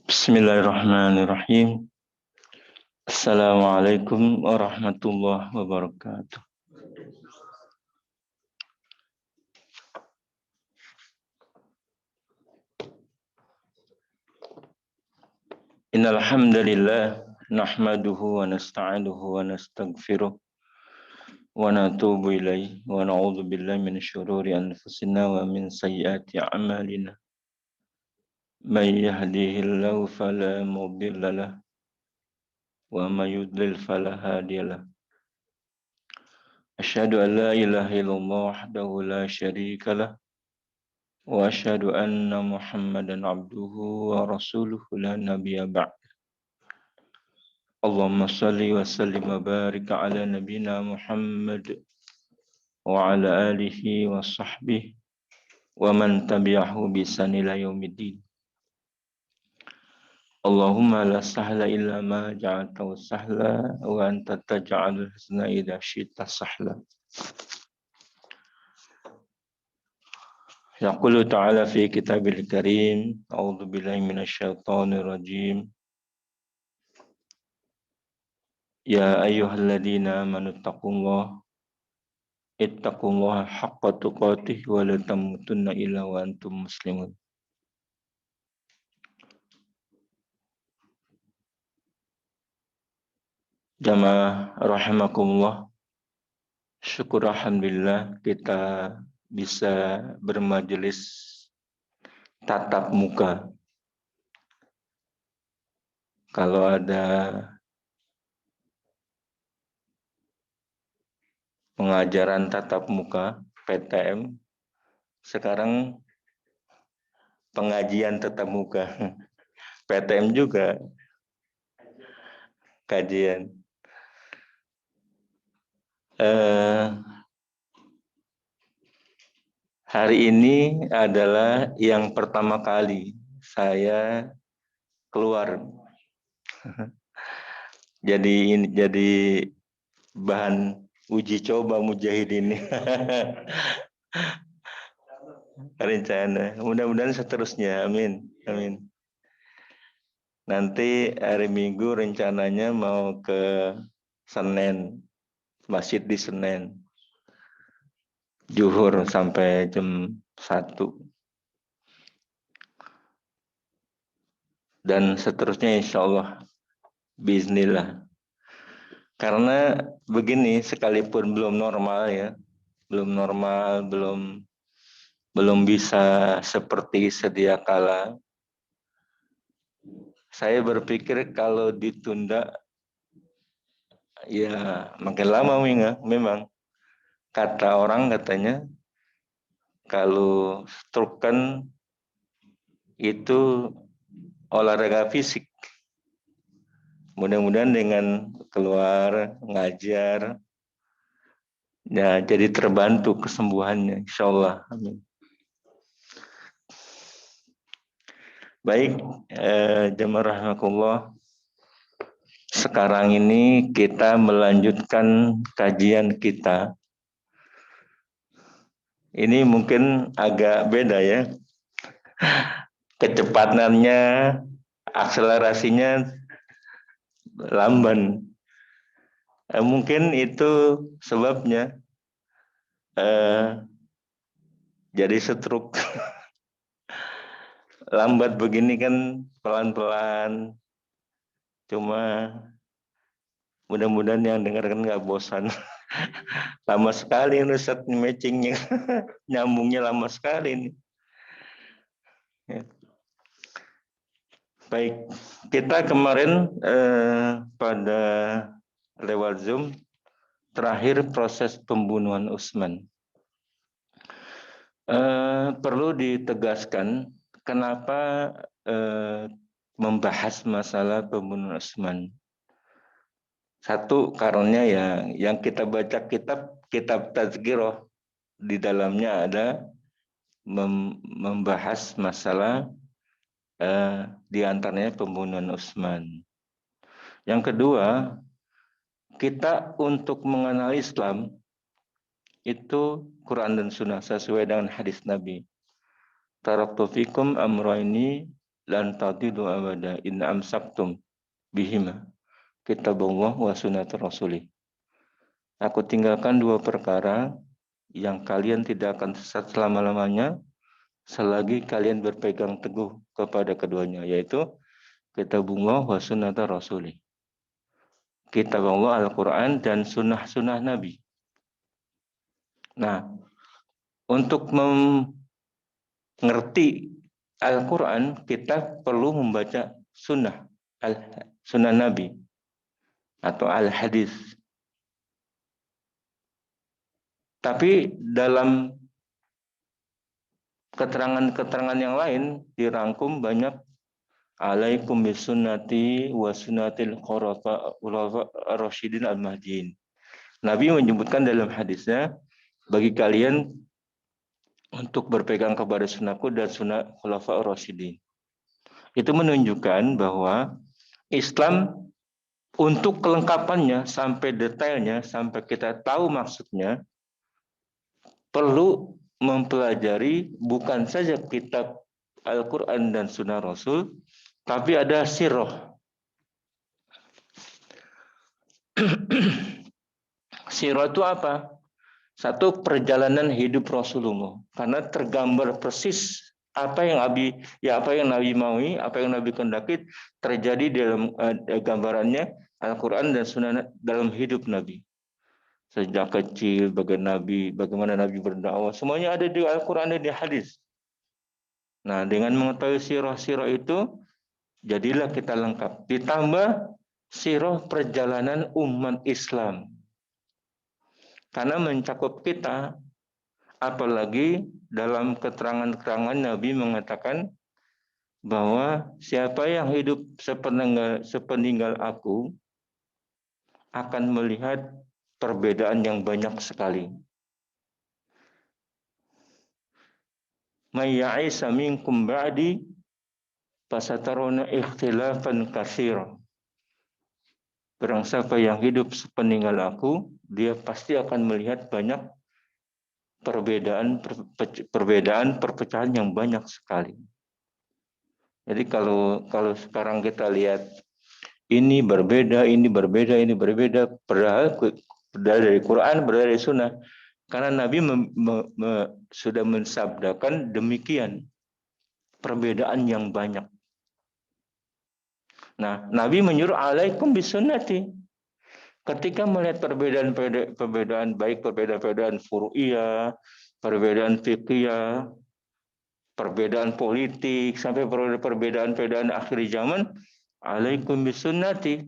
Bismillahirrahmanirrahim. Assalamualaikum warahmatullahi wabarakatuh. Innal hamdalillah nahmaduhu wa nasta'inuhu wa nastaghfiruh wa natubu ilaihi wa na'udzu billahi min syururi anfusina wa min sayyiati a'malina. May yahdihillahu fala mudilla lahu wa may yudlil fala hadiyalah. Asyhadu an la ilaha illallah wahdahu la syarika lah wa asyhadu anna Muhammadan abduhu wa rasuluhu la nabiyya ba'd. Allahumma salli wa sallim wa barik ala nabiyyina Muhammad wa ala alihi wa sahbihi wa man tabi'ahu bi ihsan ila yaumiddin. Allahumma la sahla illa ma ja'altahu sahla wa anta taj'alul huzna idza syi'ta sahla. Yaqulu ta'ala fi kitabil karim, a'udzu billahi minasyaitonir rajim. Ya ayyuhalladzina amanu ittaqullaha haqqa tuqatih wa la tamutunna illa wa antum muslimun. Jamaah rahimakumullah. Syukur alhamdulillah kita bisa bermajelis tatap muka. Kalau ada pengajaran tatap muka PTM, sekarang pengajian tatap muka. PTM juga kajian. Hari ini adalah yang pertama kali saya keluar. Jadi bahan uji coba mujahidin. Rencana. Mudah-mudahan seterusnya. Amin. Amin. Nanti hari Minggu rencananya mau ke Senen. Masjid di Senen. Zuhur sampai jam 1. Dan seterusnya insya Allah. Bismillah. Karena begini, sekalipun belum normal ya. Belum normal, belum bisa seperti sedia kala. Saya berpikir kalau ditunda ya makin lama memang. Kata orang katanya kalau stroke kan itu olahraga fisik. Mudah-mudahan dengan keluar ngajar ya jadi terbantu kesembuhannya insyaallah. Amin. Baik, jemaah rahimakumullah. Sekarang ini kita melanjutkan kajian kita. Ini mungkin agak beda ya. Kecepatannya, akselerasinya lamban. Mungkin itu sebabnya jadi stroke. Lambat begini kan pelan-pelan. Cuma mudah-mudahan yang dengarkan nggak bosan. Lama sekali Ustaz matchingnya. Nyambungnya lama sekali ini. Ya. Baik, kita kemarin pada lewat Zoom terakhir proses pembunuhan Utsman. Perlu ditegaskan kenapa membahas masalah pembunuhan Utsman. Satu, karena yang kita baca kitab Tazkirah, di dalamnya ada membahas masalah di antaranya pembunuhan Utsman. Yang kedua, kita untuk mengenal Islam itu Quran dan Sunnah sesuai dengan hadis Nabi. Taraktu fikum amrayni lan tadidu abada in amsaktum bihima kitabullah wa sunnat rasulih. Aku tinggalkan dua perkara yang kalian tidak akan sesat selama-lamanya selagi kalian berpegang teguh kepada keduanya, yaitu kitabullah wa sunnat rasulih. Kitab Allah Al-Quran dan sunnah-sunnah Nabi. Nah, untuk mengerti Al-Quran, kita perlu membaca sunnah, sunnah Nabi atau al-hadis. Tapi dalam keterangan-keterangan yang lain dirangkum banyak alaikum bisunnati wa sunnatil khulafa ar-rasyidin al-mahdiin. Nabi menyebutkan dalam hadisnya, bagi kalian untuk berpegang kepada sunnahku dan sunnah khulafa ar-rasyidin. Itu menunjukkan bahwa Islam untuk kelengkapannya sampai detailnya, sampai kita tahu maksudnya, perlu mempelajari bukan saja kitab Al-Quran dan Sunnah Rasul, tapi ada sirah. Sirah itu apa? Satu, perjalanan hidup Rasulullah. Karena tergambar persis apa yang Nabi maui, apa yang Nabi kendaki terjadi dalam gambarannya Al-Quran dan Sunnah dalam hidup Nabi. Sejak kecil, bagaimana Nabi berdakwah, semuanya ada di Al-Quran dan di hadis. Nah, dengan mengetahui sirah-sirah itu, jadilah kita lengkap. Ditambah sirah perjalanan umat Islam. Karena mencakup kita, apalagi dalam keterangan-keterangan Nabi mengatakan bahwa siapa yang hidup sepeninggal aku akan melihat perbedaan yang banyak sekali. May ya'isa minkum ba'di fasataruna ikhtilafan katsira. Barang siapa yang hidup sepeninggal aku, dia pasti akan melihat banyak perpecahan yang banyak sekali. Jadi kalau sekarang kita lihat ini berbeda, padahal dari Quran, dari Sunnah. Karena Nabi sudah mensabdakan demikian, perbedaan yang banyak. Nah, Nabi menyuruh alaikum bisunnati. Ketika melihat perbedaan baik perbedaan furu'iyah, perbedaan fikih, perbedaan politik, sampai perbedaan akhir zaman, alaikum bisunnati.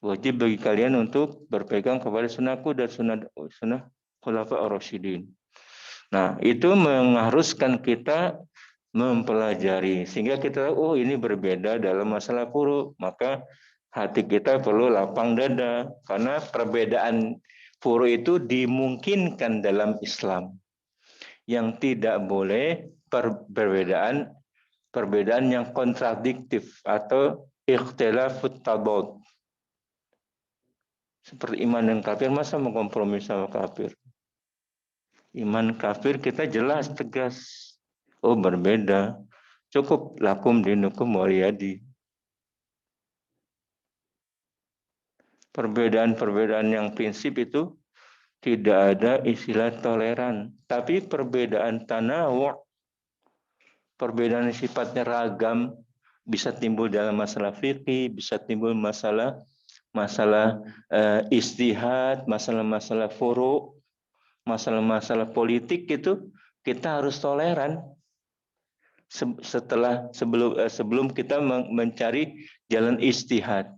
Wajib bagi kalian untuk berpegang kepada sunnahku dan sunnah khulafa ar-rasyidin. Nah, itu mengharuskan kita mempelajari sehingga kita tahu, oh ini berbeda dalam masalah furu, maka hati kita perlu lapang dada karena perbedaan furu itu dimungkinkan dalam Islam. Yang tidak boleh perbedaan yang kontradiktif atau ikhtilafut tabad. Seperti iman dan kafir, masa mau kompromi sama kafir? Iman kafir kita jelas tegas. Oh berbeda. Cukup lakum dinukum waliyadi. Perbedaan-perbedaan yang prinsip itu tidak ada istilah toleran. Tapi perbedaan tanawu', perbedaan sifatnya ragam, bisa timbul dalam masalah fikih, bisa timbul masalah istihad, masalah furu', masalah politik, itu kita harus toleran sebelum kita mencari jalan istihad.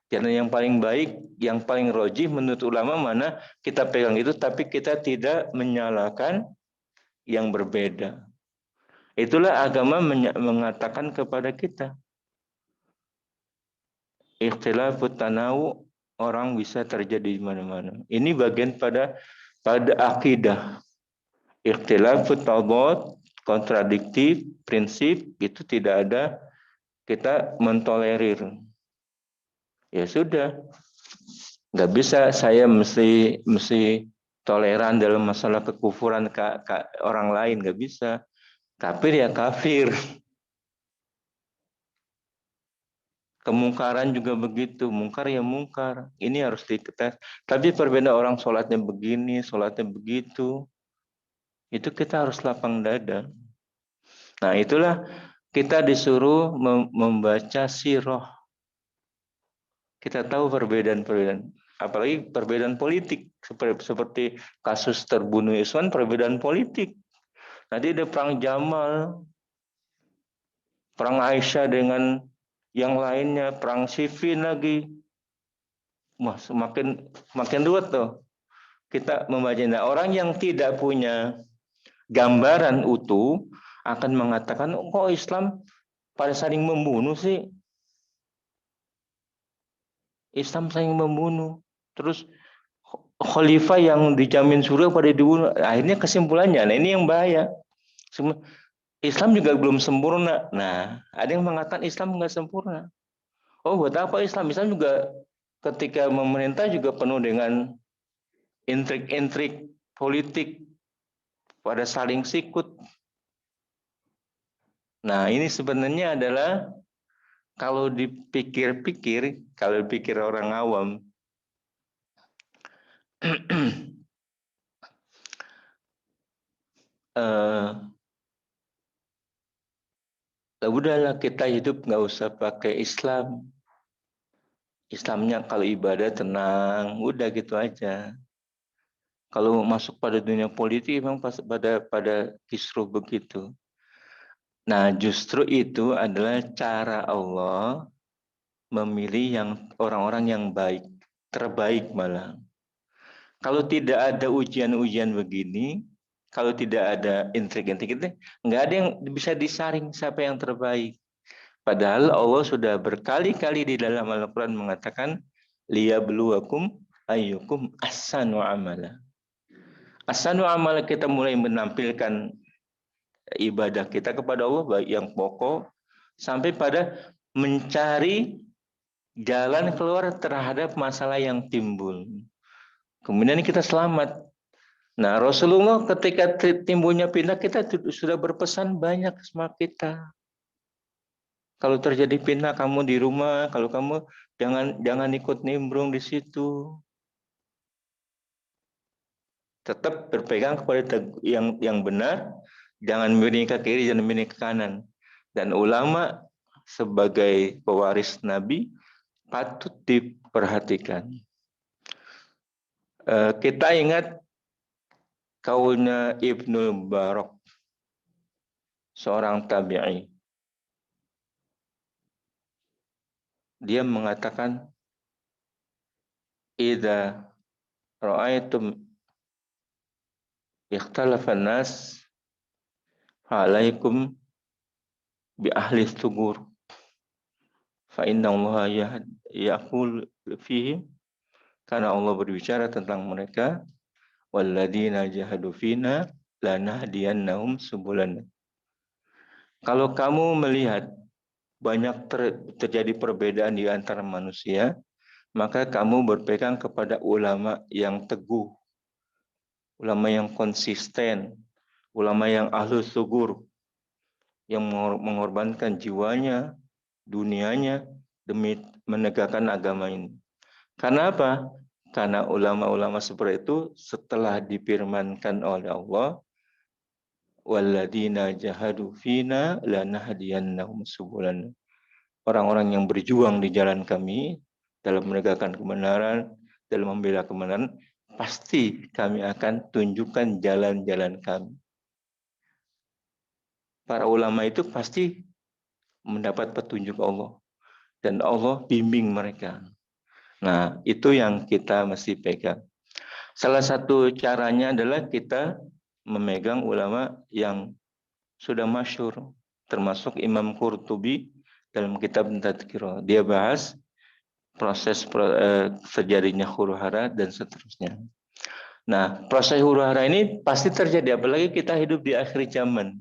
Jalan yang paling baik, yang paling rojih menurut ulama mana kita pegang itu, tapi kita tidak menyalahkan yang berbeda. Itulah agama mengatakan kepada kita. Ikhtilafut tanawu, orang bisa terjadi di mana-mana. Ini bagian pada akidah. Ikhtilafut tabad, kontradiktif, prinsip, itu tidak ada, kita mentolerir. Ya sudah, nggak bisa saya mesti toleran dalam masalah kekufuran orang lain, nggak bisa. Kafir ya kafir. Kemungkaran juga begitu, mungkar ya mungkar. Ini harus diketes. Tapi perbedaan orang sholatnya begini, sholatnya begitu, itu kita harus lapang dada. Nah itulah kita disuruh membaca sirah. Kita tahu perbedaan-perbedaan. Apalagi perbedaan politik. Seperti kasus terbunuh Iswan, perbedaan politik. Nanti ada perang Jamal, perang Aisyah dengan yang lainnya, perang Siffin lagi. Wah, semakin ruwet tuh. Kita membaca. Nah, orang yang tidak punya gambaran utuh akan mengatakan, kok Islam pada saling membunuh sih? Islam saling membunuh. Terus khalifah yang dijamin surga pada dibunuh. Akhirnya kesimpulannya, nah ini yang bahaya. Islam juga belum sempurna. Nah, ada yang mengatakan Islam nggak sempurna. Oh, buat apa Islam? Islam juga ketika memerintah juga penuh dengan intrik-intrik politik pada saling sikut. Nah, ini sebenarnya adalah kalau dipikir-pikir, kalau dipikir orang awam, udahlah kita hidup nggak usah pakai Islam. Islamnya kalau ibadah tenang, udah gitu aja. Kalau masuk pada dunia politik memang pada kisruh begitu. Nah, justru itu adalah cara Allah memilih yang orang-orang yang baik, terbaik malah. Kalau tidak ada ujian-ujian begini, kalau tidak ada intrik-intrik itu, nggak ada yang bisa disaring siapa yang terbaik. Padahal Allah sudah berkali-kali di dalam Al-Quran mengatakan, liyabluwakum ayyukum ahsanu amala. Ahsanu amala, kita mulai menampilkan ibadah kita kepada Allah, baik yang pokok, sampai pada mencari jalan keluar terhadap masalah yang timbul. Kemudian kita selamat. Nah, Rasulullah ketika timbulnya fitnah, kita sudah berpesan banyak sama kita. Kalau terjadi fitnah kamu di rumah, kalau kamu jangan ikut nimbrung di situ. Tetap berpegang kepada yang benar, jangan miring ke kiri, jangan miring ke kanan. Dan ulama sebagai pewaris Nabi patut diperhatikan. Kita ingat kaulnya Ibnu Barak, seorang tabi'i. Dia mengatakan, "Idza ra'aitum ikhtalafan nas, fa'alaikum bi ahli thugur. Fa inna Allah yaqul fihim." Karena Allah berbicara tentang mereka, walladzina jahadu fina lanahdiyannahum subulana. Kalau kamu melihat banyak terjadi perbedaan di antara manusia, maka kamu berpegang kepada ulama yang teguh, ulama yang konsisten, ulama yang ahlus sugur, yang mengorbankan jiwanya, dunianya, demi menegakkan agama ini. Karena apa? Karena ulama-ulama seperti itu setelah difirmankan oleh Allah, walladzina jahadu fina lanahdiyannahum subulana. Orang-orang yang berjuang di jalan kami dalam menegakkan kebenaran, dalam membela kebenaran, pasti kami akan tunjukkan jalan-jalan kami. Para ulama itu pasti mendapat petunjuk Allah dan Allah bimbing mereka. Nah, itu yang kita mesti pegang. Salah satu caranya adalah kita memegang ulama yang sudah masyhur, termasuk Imam Qurtubi dalam kitab Tadhkirah. Dia bahas proses terjadinya huru-hara dan seterusnya. Nah, proses huru-hara ini pasti terjadi, apalagi kita hidup di akhir zaman.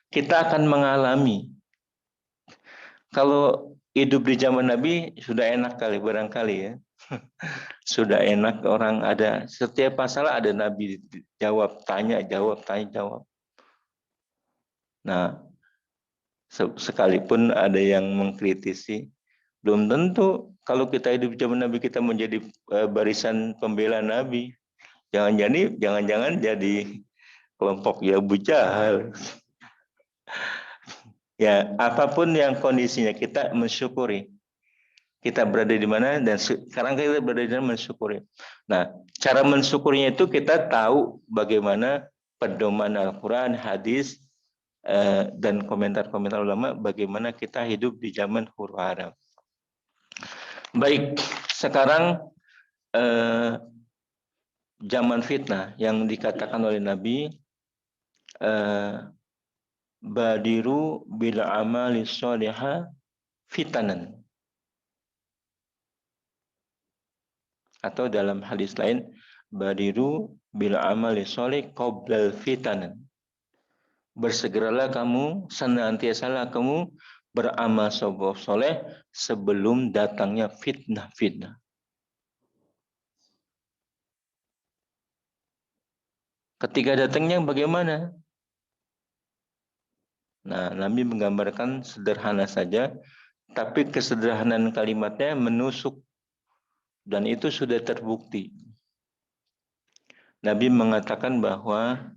Kita akan mengalami. Kalau hidup di zaman Nabi sudah enak kali, barangkali ya. Sudah enak, orang ada setiap masalah ada Nabi jawab, tanya, jawab, tanya, jawab. Nah, sekalipun ada yang mengkritisi, belum tentu kalau kita hidup zaman Nabi kita menjadi barisan pembela Nabi. Jangan-jangan jadi kelompok ya Abu Jahal. Ya, apapun yang kondisinya kita mensyukuri. Kita berada di mana dan sekarang kita berada di mana mensyukuri. Nah, cara mensyukurinya itu kita tahu bagaimana pedoman Al-Quran, hadis, dan komentar-komentar ulama bagaimana kita hidup di zaman huru hara. Baik, sekarang zaman fitnah yang dikatakan oleh Nabi, badiru bil amali sholihah fitanan. Atau dalam hadis lain, badiru bil amali sholih qoblal fitanan. Bersegeralah kamu, senantiasalah kamu beramal soleh sebelum datangnya fitnah-fitnah. Ketika datangnya bagaimana? Nah, Nabi menggambarkan sederhana saja, tapi kesederhanaan kalimatnya menusuk dan itu sudah terbukti. Nabi mengatakan bahwa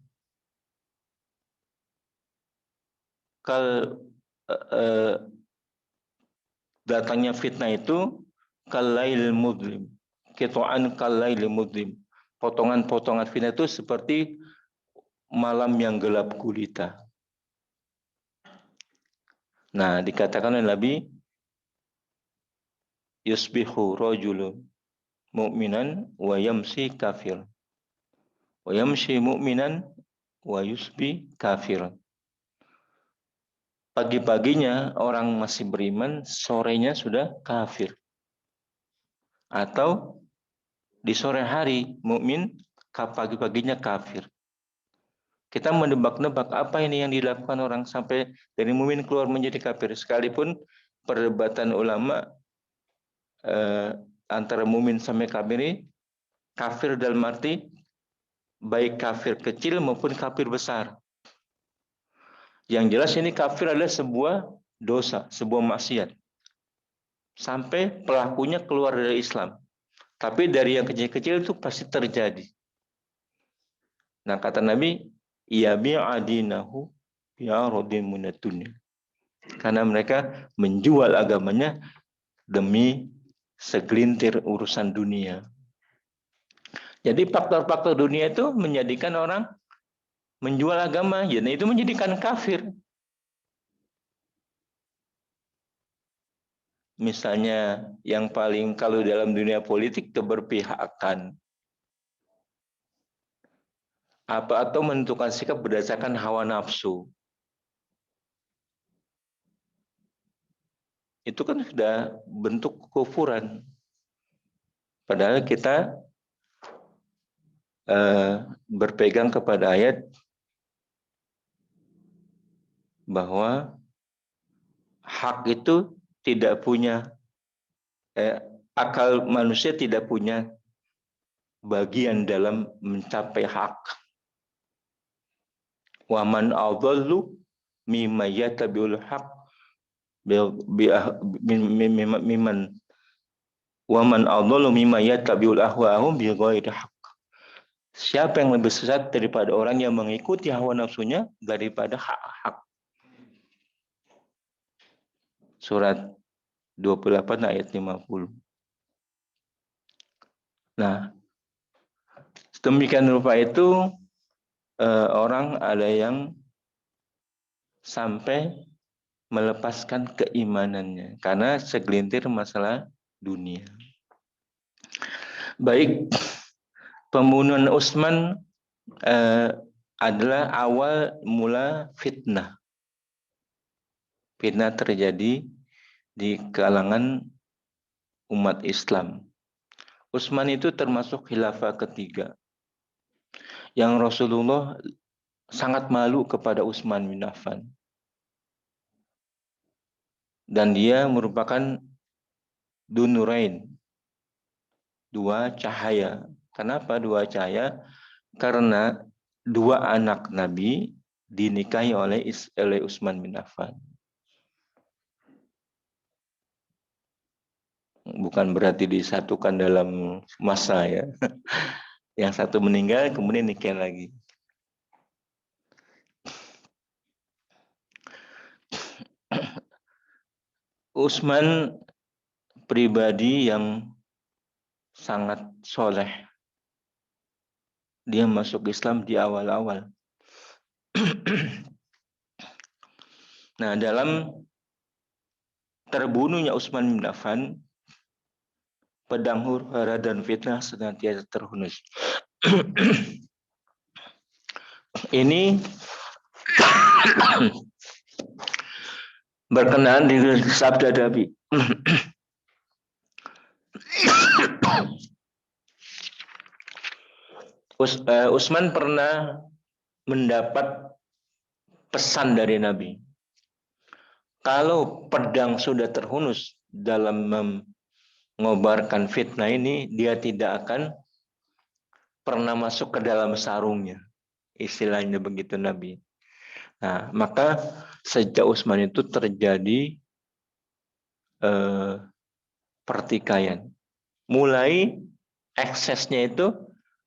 datangnya fitnah itu kalail mudlim. Qita'an kalail mudlim. Potongan-potongan fitnah itu seperti malam yang gelap gulita. Nah, dikatakan oleh Nabi, yusbihu rajulun mu'minan wa yamsi kafir. Wa yamsi mu'minan wa yusbi kafir. Pagi-paginya orang masih beriman, sorenya sudah kafir. Atau di sore hari mukmin, pagi-paginya kafir. Kita menebak-nebak apa ini yang dilakukan orang sampai dari mukmin keluar menjadi kafir. Sekalipun perdebatan ulama antara mukmin sampai kafir ini, kafir dalam arti baik kafir kecil maupun kafir besar. Yang jelas ini kafir adalah sebuah dosa, sebuah maksiat. Sampai pelakunya keluar dari Islam. Tapi dari yang kecil-kecil itu pasti terjadi. Nah, kata Nabi, ya bi'adinahu bi'aradin munatunya. Karena mereka menjual agamanya demi segelintir urusan dunia. Jadi faktor-faktor dunia itu menjadikan orang menjual agama, ya, itu menjadikan kafir. Misalnya yang paling kalau dalam dunia politik keberpihakan. Atau menentukan sikap berdasarkan hawa nafsu. Itu kan sudah bentuk kekufuran. Padahal kita berpegang kepada ayat bahwa hak itu tidak punya, akal manusia tidak punya bagian dalam mencapai hak. Wa man adallu mimma yatabi'ul haq mimman wa man adallu mimma yatabi'ul ahwa'ahum bighairi haq. Siapa yang lebih sesat daripada orang yang mengikuti hawa nafsunya daripada hak-hak. Surat 28 ayat 50. Nah, sedemikian rupa itu orang ada yang sampai melepaskan keimanannya karena segelintir masalah dunia. Baik, pembunuhan Utsman adalah awal mula fitnah. Fitnah terjadi di kalangan umat Islam. Utsman itu termasuk khilafah ketiga. Yang Rasulullah sangat malu kepada Utsman bin Affan. Dan dia merupakan Dunurain, dua cahaya. Kenapa dua cahaya? Karena dua anak Nabi dinikahi oleh Utsman bin Affan. Bukan berarti disatukan dalam masa ya. Yang satu meninggal kemudian nikah lagi. Utsman pribadi yang sangat soleh. Dia masuk Islam di awal-awal. Nah, dalam terbunuhnya Utsman bin Affan, pedang huru-hara dan fitnah senantiasa terhunus. Ini berkenaan dengan sabda Nabi. Utsman pernah mendapat pesan dari Nabi. Kalau pedang sudah terhunus dalam mengobarkan fitnah ini, dia tidak akan pernah masuk ke dalam sarungnya. Istilahnya begitu Nabi. Nah, maka sejak Utsman itu terjadi pertikaian. Mulai eksesnya itu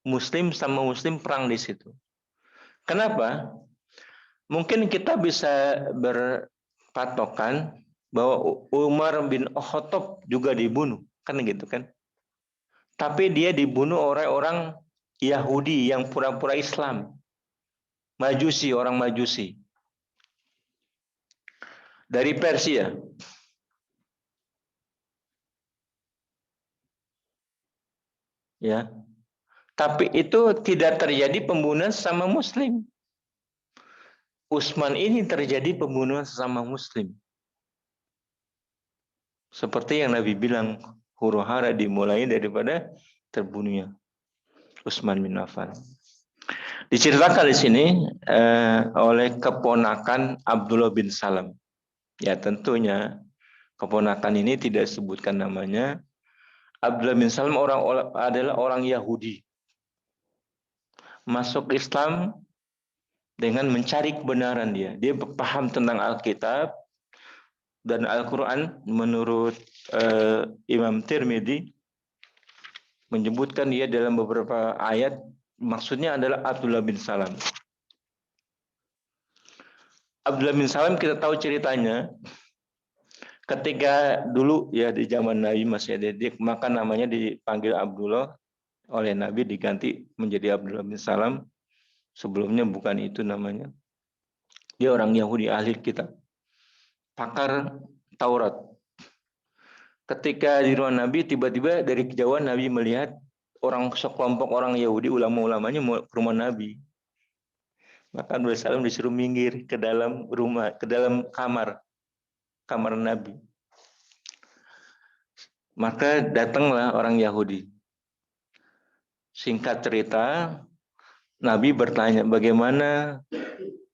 Muslim sama Muslim perang di situ. Kenapa? Mungkin kita bisa berpatokan bahwa Umar bin Khattab juga dibunuh, kan gitu kan? Tapi dia dibunuh oleh orang Yahudi yang pura-pura Islam, Majusi, orang Majusi dari Persia. Ya, tapi itu tidak terjadi pembunuhan sama Muslim. Utsman ini terjadi pembunuhan sesama Muslim. Seperti yang Nabi bilang, huru-hara dimulai daripada terbunuhnya Utsman bin Affan. Diceritakan di sini oleh keponakan Abdullah bin Salam. Ya tentunya keponakan ini tidak disebutkan namanya. Abdullah bin Salam adalah orang Yahudi. Masuk Islam dengan mencari kebenaran dia. Dia paham tentang Alkitab dan Al-Quran menurut Imam Tirmidzi menyebutkan dia dalam beberapa ayat, maksudnya adalah Abdullah bin Salam. Abdullah bin Salam kita tahu ceritanya, ketika dulu ya di zaman Nabi masih ada, maka namanya dipanggil Abdullah, oleh Nabi diganti menjadi Abdullah bin Salam. Sebelumnya bukan itu namanya. Dia orang Yahudi ahli kitab, pakar Taurat. Ketika di ruang Nabi, tiba-tiba dari kejauhan Nabi melihat sekelompok orang Yahudi, ulama-ulamanya mau ke rumah Nabi. Maka Abdullah Salam disuruh minggir ke dalam rumah, ke dalam kamar Nabi. Maka datanglah orang Yahudi. Singkat cerita, Nabi bertanya, bagaimana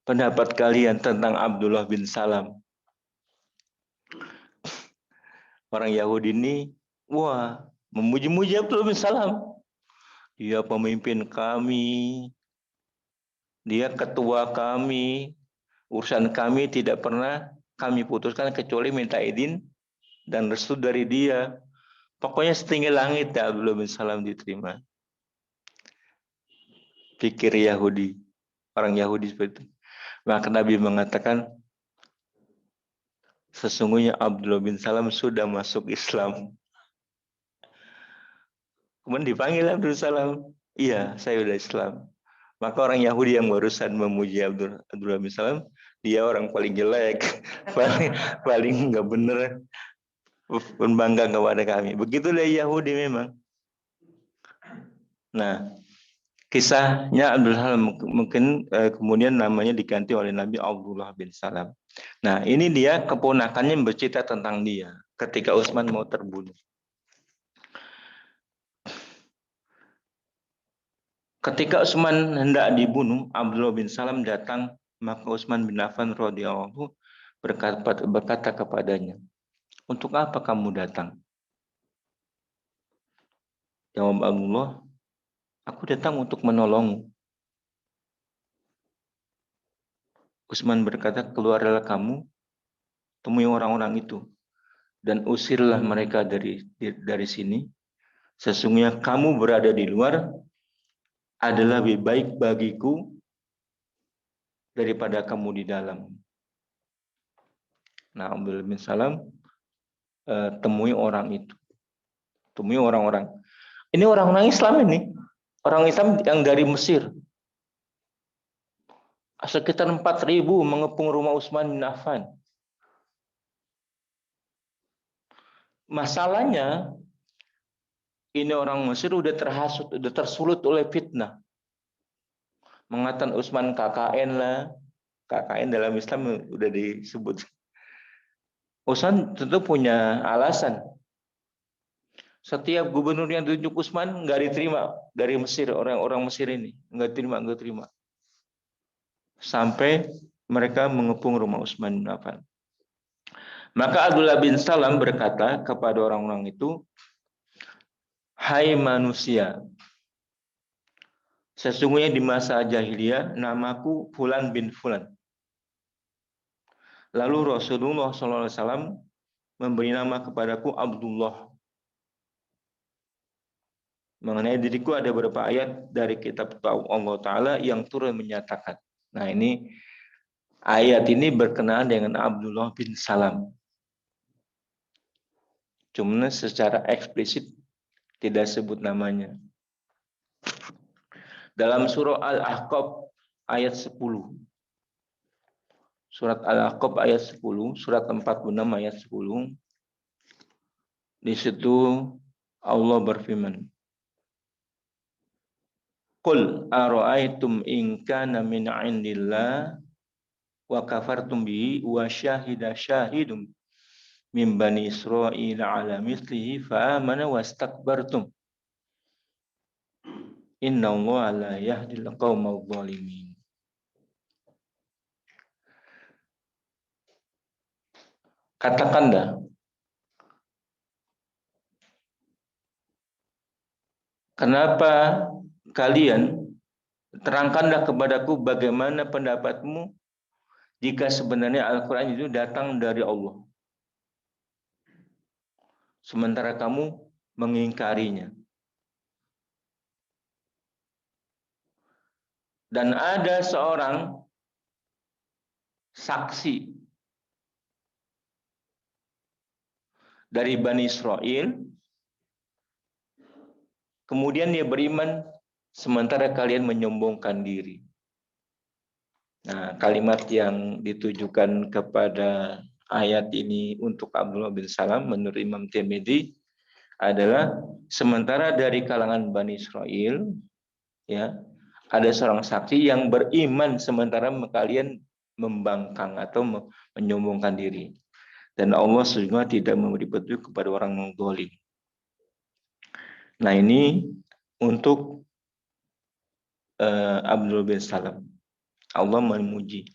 pendapat kalian tentang Abdullah bin Salam? Orang Yahudi ini, wah, memuji-muji Abdullah bin Salam. Dia pemimpin kami, dia ketua kami, urusan kami tidak pernah kami putuskan kecuali minta izin dan restu dari dia. Pokoknya setinggi langit ya Abdullah bin Salam diterima. Pikir Yahudi, orang Yahudi seperti itu. Maka Nabi mengatakan, sesungguhnya Abdullah bin Salam sudah masuk Islam. Kemudian dipanggil Abdullah Salam. Iya, saya sudah Islam. Maka orang Yahudi yang barusan memuji Abdullah bin Salam, dia orang paling jelek, paling nggak bener, pun bangga kepada kami. Begitulah Yahudi memang. Nah, kisahnya Abdullah Salam mungkin kemudian namanya diganti oleh Nabi Abdullah bin Salam. Nah, ini dia keponakannya bercerita tentang dia ketika Utsman mau terbunuh. Ketika Utsman hendak dibunuh, Abdullah bin Salam datang, maka Utsman bin Affan radhiyallahu berkata kepadanya, "Untuk apa kamu datang?" Jawab Abdullah, "Aku datang untuk menolongmu." Utsman berkata, keluarlah kamu, temui orang-orang itu, dan usirlah mereka dari sini. Sesungguhnya kamu berada di luar adalah lebih baik bagiku daripada kamu di dalam. Nah, Abdullah bin Salam temui orang itu. Temui orang-orang. Ini orang-orang Islam ini. Orang Islam yang dari Mesir. Sekitar 4.000 mengepung rumah Utsman bin Affan. Masalahnya, ini orang Mesir udah terhasut, udah tersulut oleh fitnah. Mengatakan Utsman KKN lah. KKN dalam Islam udah disebut. Utsman tentu punya alasan. Setiap gubernur yang ditunjuk Utsman nggak diterima dari Mesir, orang-orang Mesir ini nggak terima. Sampai mereka mengepung rumah Utsman bin Affan. Maka Abdullah bin Salam berkata kepada orang-orang itu, hai manusia, sesungguhnya di masa jahiliyah namaku Fulan bin Fulan. Lalu Rasulullah SAW memberi nama kepadaku Abdullah. Mengenai diriku ada beberapa ayat dari kitab Allah Ta'ala yang turun menyatakan. Nah, ini ayat ini berkenaan dengan Abdullah bin Salam. Cuma secara eksplisit tidak sebut namanya. Dalam surah Al-Ahqaf ayat 10. Surat Al-Ahqaf ayat 10, surat 46 ayat 10. Di situ Allah berfirman, Qul ara'aytum in kana min 'indillah wa kafartum bihi wa syahida syahidum min bani Israil 'ala mithlihi fa amana wastakbartum. Innallaha la yahdil qaumadh dhalimin. Katakanlah, kenapa kalian, terangkanlah kepadaku bagaimana pendapatmu jika sebenarnya Al-Quran itu datang dari Allah. Sementara kamu mengingkarinya. Dan ada seorang saksi dari Bani Israel, kemudian dia beriman sementara kalian menyombongkan diri. Nah, kalimat yang ditujukan kepada ayat ini untuk Abdullah bin Salam menurut Imam Tirmidzi adalah sementara dari kalangan Bani Israel, ya, ada seorang saksi yang beriman sementara kalian membangkang atau menyombongkan diri. Dan Allah sesungguhnya tidak memberi petunjuk kepada orang yang zalim. Nah, ini untuk Abdullah bin Salam. Allah memuji.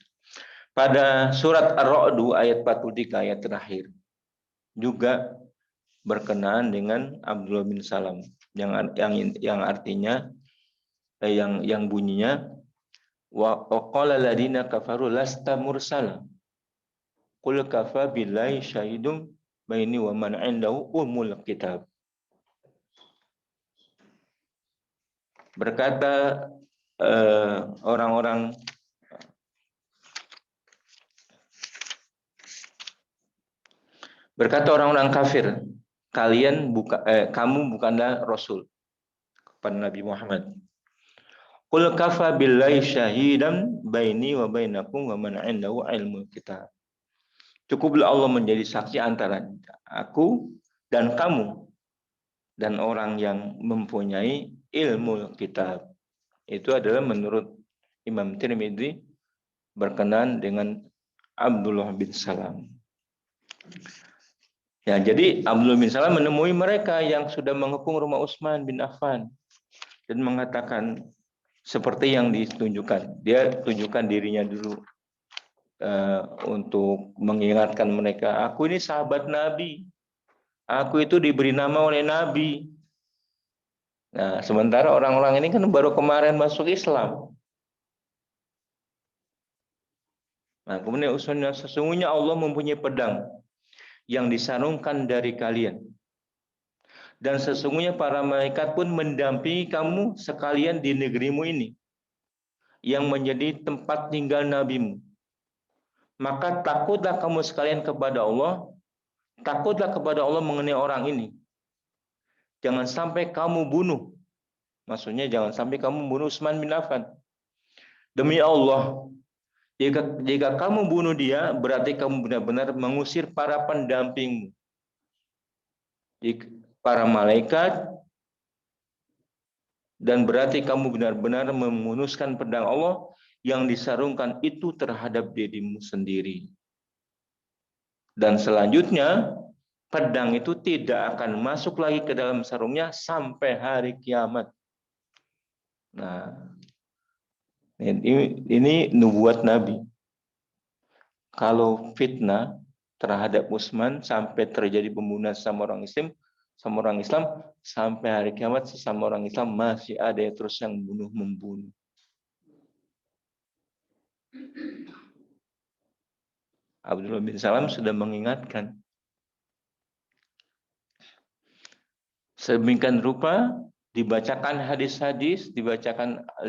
Pada surat Ar-Ra'd ayat 43 ayat terakhir juga berkenaan dengan Abdullah bin Salam yang artinya yang bunyinya wa qala alladziina kafaru lasta mursala qul kafa billahi syahidum baini wa man 'indahu ummul kitab. Berkata orang-orang kafir, kamu bukanlah rasul kepada Nabi Muhammad. Qul kafa billahi syahidan baini wa bainakum wa man 'indahu ilmul kitab. Cukuplah Allah menjadi saksi antara aku dan kamu dan orang yang mempunyai ilmu kitab. Itu adalah menurut Imam Tirmidzi berkenaan dengan Abdullah bin Salam. Ya, jadi Abdullah bin Salam menemui mereka yang sudah mengepung rumah Utsman bin Affan dan mengatakan seperti yang ditunjukkan. Dia tunjukkan dirinya dulu untuk mengingatkan mereka, aku ini sahabat Nabi. Aku itu diberi nama oleh Nabi. Nah, sementara orang-orang ini kan baru kemarin masuk Islam. Nah, kemudian sesungguhnya Allah mempunyai pedang yang disarungkan dari kalian. Dan sesungguhnya para malaikat pun mendampingi kamu sekalian di negerimu ini, yang menjadi tempat tinggal nabimu. Maka takutlah kamu sekalian kepada Allah, takutlah kepada Allah mengenai orang ini. Jangan sampai kamu bunuh. Maksudnya jangan sampai kamu bunuh Utsman bin Affan. Demi Allah, jika kamu bunuh dia, berarti kamu benar-benar mengusir para pendampingmu. Para malaikat, dan berarti kamu benar-benar memunuskan pedang Allah yang disarungkan itu terhadap dirimu sendiri. Dan selanjutnya, pedang itu tidak akan masuk lagi ke dalam sarungnya sampai hari kiamat. Nah, ini nubuat Nabi. Kalau fitnah terhadap Utsman sampai terjadi pembunuhan sama orang Islam, sampai hari kiamat sesama orang Islam masih ada yang terus yang membunuh. Abdullah bin Salam sudah mengingatkan. Sedemikian rupa dibacakan hadis-hadis,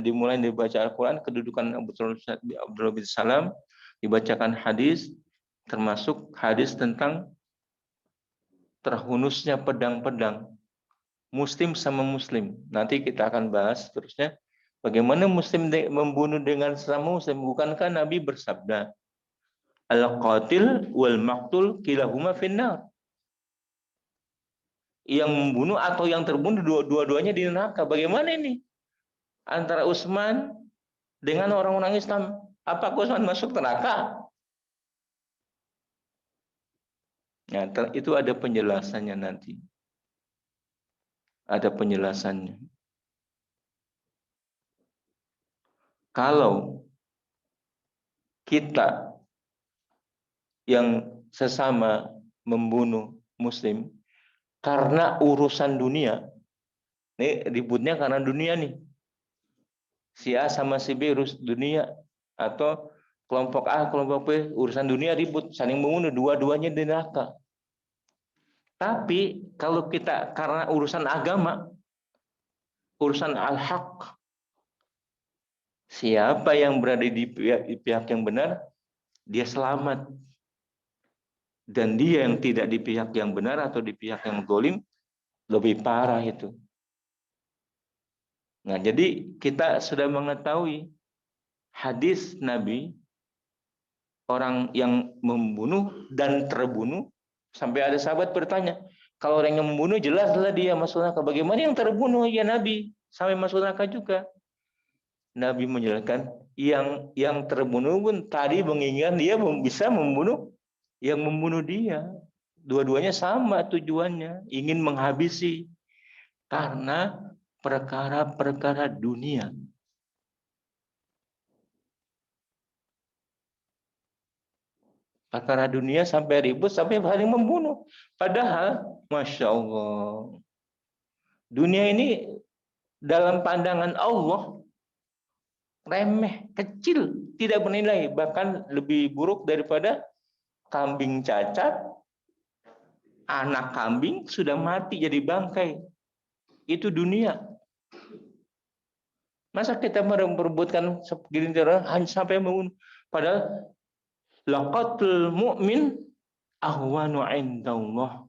dimulai dibaca Al-Quran, kedudukan Abdullah bin Salam, dibacakan hadis, termasuk hadis tentang terhunusnya pedang-pedang Muslim sama Muslim. Nanti kita akan bahas terusnya. Bagaimana Muslim membunuh dengan sesama Muslim? Bukankah Nabi bersabda, Al-qatil wal maqtul kilahuma finnar. Yang membunuh atau yang terbunuh dua-duanya di neraka. Bagaimana ini? Antara Utsman dengan orang-orang Islam. Apakah Utsman masuk neraka? Nah, itu ada penjelasannya nanti. Ada penjelasannya. Kalau kita yang sesama membunuh Muslim karena urusan dunia, ini ributnya karena dunia nih. Si A sama si B urus dunia, atau kelompok A, kelompok B urusan dunia ribut, saling membunuh, dua-duanya di neraka. Tapi kalau kita karena urusan agama, urusan al-haq, siapa yang berada di pihak yang benar, dia selamat. Dan dia yang tidak di pihak yang benar atau di pihak yang zalim, lebih parah itu. Nah, jadi kita sudah mengetahui hadis Nabi, orang yang membunuh dan terbunuh, sampai ada sahabat bertanya, kalau orang yang membunuh jelaslah dia masuk neraka. Bagaimana yang terbunuh ya Nabi sampai masuk neraka juga? Nabi menjelaskan yang terbunuh pun tadi mengingat dia bisa membunuh yang membunuh dia. Dua-duanya sama tujuannya, ingin menghabisi karena perkara-perkara dunia. Perkara dunia sampai ribut, sampai saling membunuh. Padahal, Masya Allah, dunia ini dalam pandangan Allah remeh, kecil, tidak bernilai, bahkan lebih buruk daripada kambing cacat, anak kambing sudah mati jadi bangkai. Itu dunia. Masa kita merebutkan segelintir orang hanya sampai membunuh? Padahal laqatul mu'min ahwanu indallah.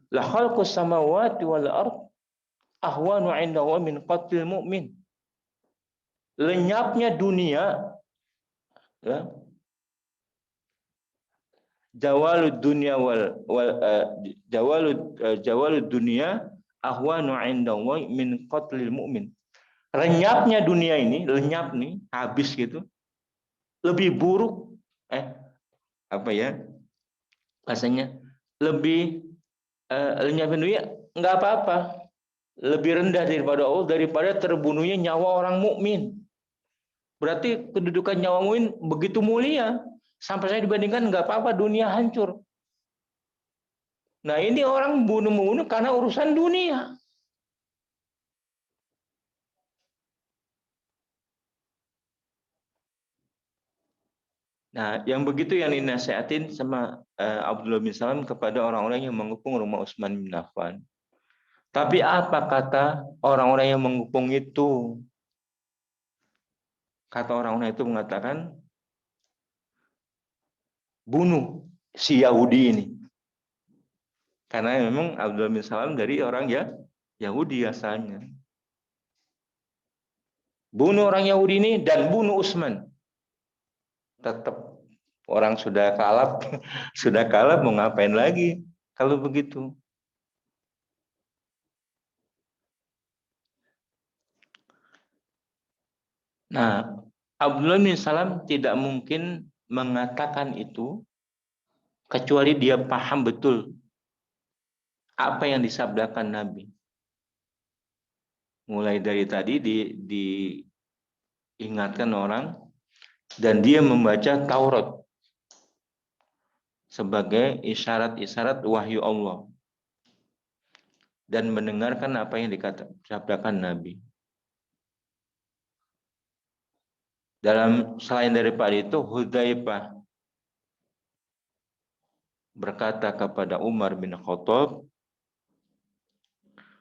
La khalqus samawati wal ard ahwanu indallah min qatlil mu'min. Lenyapnya dunia, ya, jawalud dunia jawalud dunia ahwanu indallah min qatlil mu'min. Lenyapnya dunia ini, lenyap nih, habis gitu, lebih buruk, apa ya bahasanya, lebih lenyapnya dunia nggak apa-apa, lebih rendah daripada Allah, daripada terbunuhnya nyawa orang mukmin. Berarti kedudukan nyawa mukmin begitu mulia, sampai saya dibandingkan nggak apa-apa dunia hancur. Nah ini orang membunuh karena urusan dunia. Nah, yang begitu yang dinasihatin sama Abdullah bin Salam kepada orang-orang yang mengepung rumah Utsman bin Affan. Tapi apa kata orang-orang yang mengepung itu? Kata orang-orang itu mengatakan, bunuh si Yahudi ini. Karena memang Abdullah bin Salam dari orang ya Yahudi asalnya. Bunuh orang Yahudi ini dan bunuh Utsman. Tetap orang sudah kalap, sudah kalap mau ngapain lagi kalau begitu? Nah, Abdullah bin Salam tidak mungkin mengatakan itu kecuali dia paham betul apa yang disabdakan Nabi. Mulai dari tadi diingatkan orang dan dia membaca Taurat sebagai isyarat-isyarat wahyu Allah dan mendengarkan apa yang disabdakan Nabi. Dalam selain daripada itu, Hudzaifah berkata kepada Umar bin Khattab,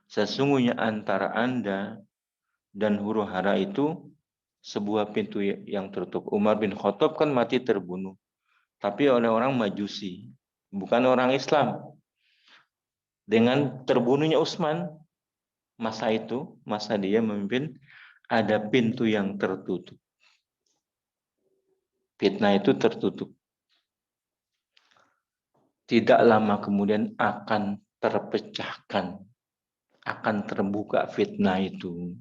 sesungguhnya antara Anda dan huru hara itu sebuah pintu yang tertutup. Umar bin Khattab kan mati terbunuh, tapi oleh orang Majusi, bukan orang Islam. Dengan terbunuhnya Utsman, masa dia memimpin, ada pintu yang tertutup. Fitnah itu tertutup. Tidak lama kemudian akan terpecahkan, akan terbuka fitnah itu.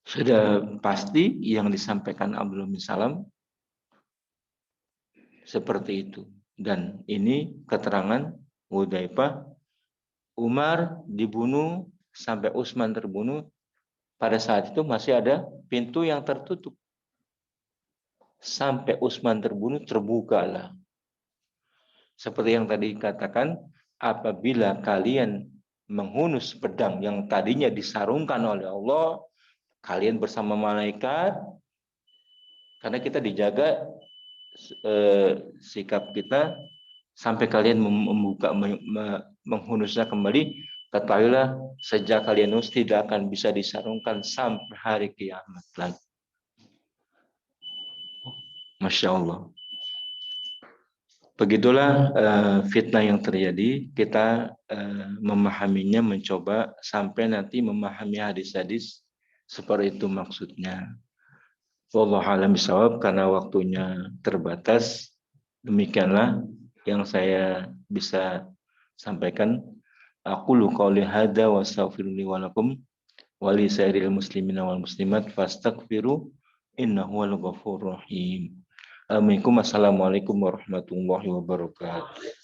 Sudah pasti yang disampaikan Abdullah bin Salam seperti itu. Dan ini keterangan Hudzaifah, Umar dibunuh sampai Utsman terbunuh. Pada saat itu masih ada pintu yang tertutup. Sampai Utsman terbunuh terbukalah. Seperti yang tadi katakan, apabila kalian menghunus pedang yang tadinya disarungkan oleh Allah, kalian bersama malaikat, karena kita dijaga sikap kita sampai kalian membuka menghunusnya kembali, ketahuilah sejak kalian hunus tidak akan bisa disarungkan sampai hari kiamat lagi. Masya Allah. Begitulah fitnah yang terjadi. Kita memahaminya, mencoba sampai nanti memahami hadis-hadis seperti itu maksudnya. Wallahu a'lam bishawab, karena waktunya terbatas. Demikianlah yang saya bisa sampaikan. Aqulu qouli hadza wa astaghfirullahi wa lakum wa li sairil muslimina wal muslimat fastaghfiru innahu wal ghafurur rahim. Assalamualaikum warahmatullahi wabarakatuh.